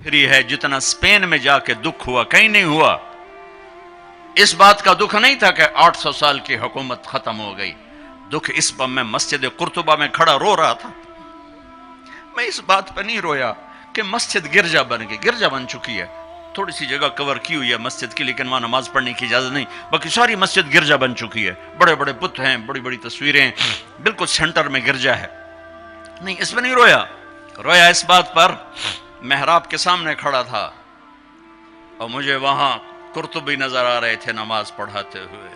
Free ہے جتنا Spain میں جا کے دکھ ہوا کہیں نہیں ہوا. اس بات کا دکھ نہیں تھا کہ 800 سال کی حکومت ختم ہو گئی. دکھ اس پر میں مسجد قرطبہ میں کھڑا رو رہا تھا. میں اس بات پہ نہیں رویا کہ مسجد گرجا بن گئی. گرجا بن چکی ہے, تھوڑی سی جگہ کور کی ہوئی ہے مسجد کی, لیکن وہاں نماز پڑھنے کی اجازت نہیں. باقی ساری مسجد گرجا بن چکی ہے. بڑے بڑے بت ہیں, بڑی بڑی تصویریں, بالکل سینٹر میں گرجا ہے. نہیں, اس میں نہیں رویا. رویا اس بات پر, محراب کے سامنے کھڑا تھا اور مجھے وہاں قرطبی نظر آ رہے تھے نماز پڑھاتے ہوئے,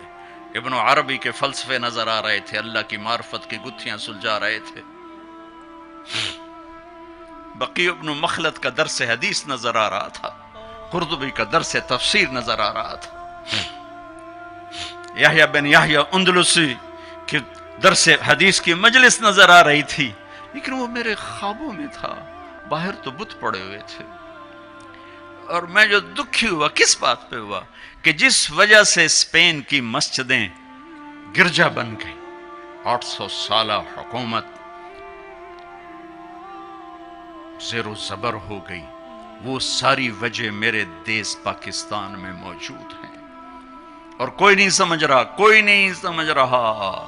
ابن عربی کے فلسفے نظر آ رہے تھے, اللہ کی معرفت کی گتھیاں سلجھا رہے تھے, بقی ابن مخلد کا درس حدیث نظر آ رہا تھا, قرطبی کا درس تفسیر نظر آ رہا تھا, یحییٰ بن یحییٰ اندلسی کی درس حدیث کی مجلس نظر آ رہی تھی. لیکن وہ میرے خوابوں میں تھا, باہر تو بت پڑے ہوئے تھے. اور میں جو دکھی ہوا کس بات پہ ہوا کہ جس وجہ سے اسپین کی مسجدیں گرجا بن گئی, 800 سالہ حکومت زیر و زبر ہو گئی, وہ ساری وجہ میرے دیس پاکستان میں موجود ہیں اور کوئی نہیں سمجھ رہا, کوئی نہیں سمجھ رہا.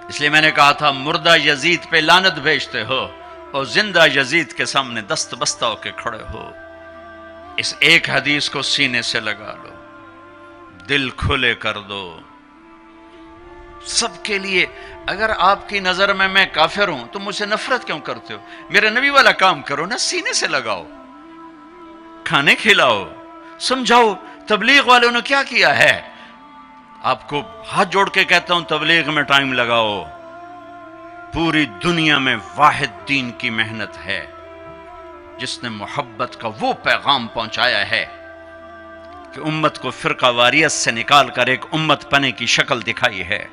اس لیے میں نے کہا تھا مردہ یزید پہ لعنت بھیجتے ہو اور زندہ یزید کے سامنے دست بستہ ہو کے کھڑے ہو. اس ایک حدیث کو سینے سے لگا لو, دل کھلے کر دو سب کے لیے. اگر آپ کی نظر میں کافر ہوں تو مجھ سے نفرت کیوں کرتے ہو؟ میرے نبی والا کام کرو نا, سینے سے لگاؤ, کھانے کھلاؤ, سمجھاؤ. تبلیغ والوں نے کیا کیا ہے؟ آپ کو ہاتھ جوڑ کے کہتا ہوں تبلیغ میں ٹائم لگاؤ. پوری دنیا میں واحد دین کی محنت ہے جس نے محبت کا وہ پیغام پہنچایا ہے کہ امت کو فرقہ واریت سے نکال کر ایک امت پنے کی شکل دکھائی ہے.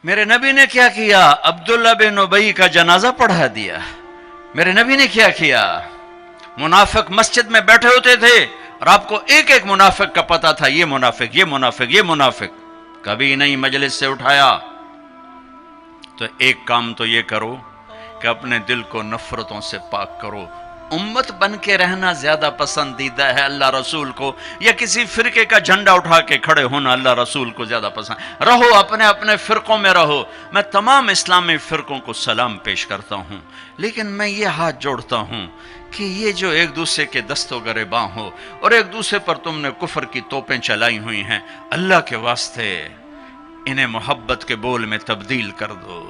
میرے نبی نے کیا کیا؟ عبداللہ بن ابی کا جنازہ پڑھا دیا. میرے نبی نے کیا کیا؟ منافق مسجد میں بیٹھے ہوتے تھے اور آپ کو ایک ایک منافق کا پتہ تھا, یہ منافق, یہ منافق, یہ منافق. کبھی نہیں مجلس سے اٹھایا. تو ایک کام تو یہ کرو کہ اپنے دل کو نفرتوں سے پاک کرو. امت بن کے رہنا زیادہ پسندیدہ ہے اللہ رسول کو, یا کسی فرقے کا جھنڈا اٹھا کے کھڑے ہونا اللہ رسول کو زیادہ پسند؟ رہو اپنے اپنے فرقوں میں رہو. میں تمام اسلامی فرقوں کو سلام پیش کرتا ہوں, لیکن میں یہ ہاتھ جوڑتا ہوں کہ یہ جو ایک دوسرے کے دستوں گریباں ہو اور ایک دوسرے پر تم نے کفر کی توپیں چلائی ہوئی ہیں, اللہ کے واسطے انہیں محبت کے بول میں تبدیل کر دو.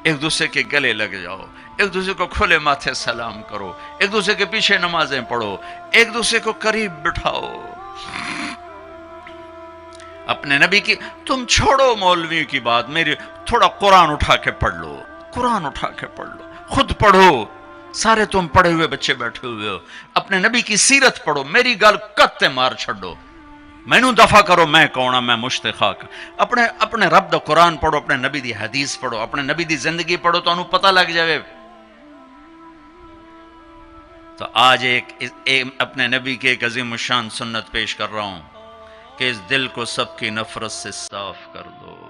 ایک دوسرے کے گلے لگ جاؤ, ایک دوسرے کو کھلے ماتھے سلام کرو, ایک دوسرے کے پیچھے نمازیں پڑھو, ایک دوسرے کو قریب بٹھاؤ. اپنے نبی کی, تم چھوڑو مولوی کی بات, میری تھوڑا قرآن اٹھا کے پڑھ لو, قرآن اٹھا کے پڑھ لو, خود پڑھو. سارے تم پڑھے ہوئے بچے بیٹھے ہوئے ہو, اپنے نبی کی سیرت پڑھو. میری گل کتے مار چھڑو, مینوں دفع کرو, میں کون ہاں, میں مشتخاک. اپنے رب دا قرآن پڑھو, اپنے نبی دی حدیث پڑھو, اپنے نبی دی زندگی پڑھو, تو انہوں پتہ لگ جائے. تو آج اپنے نبی کی ایک عظیم الشان سنت پیش کر رہا ہوں کہ اس دل کو سب کی نفرت سے صاف کر دو.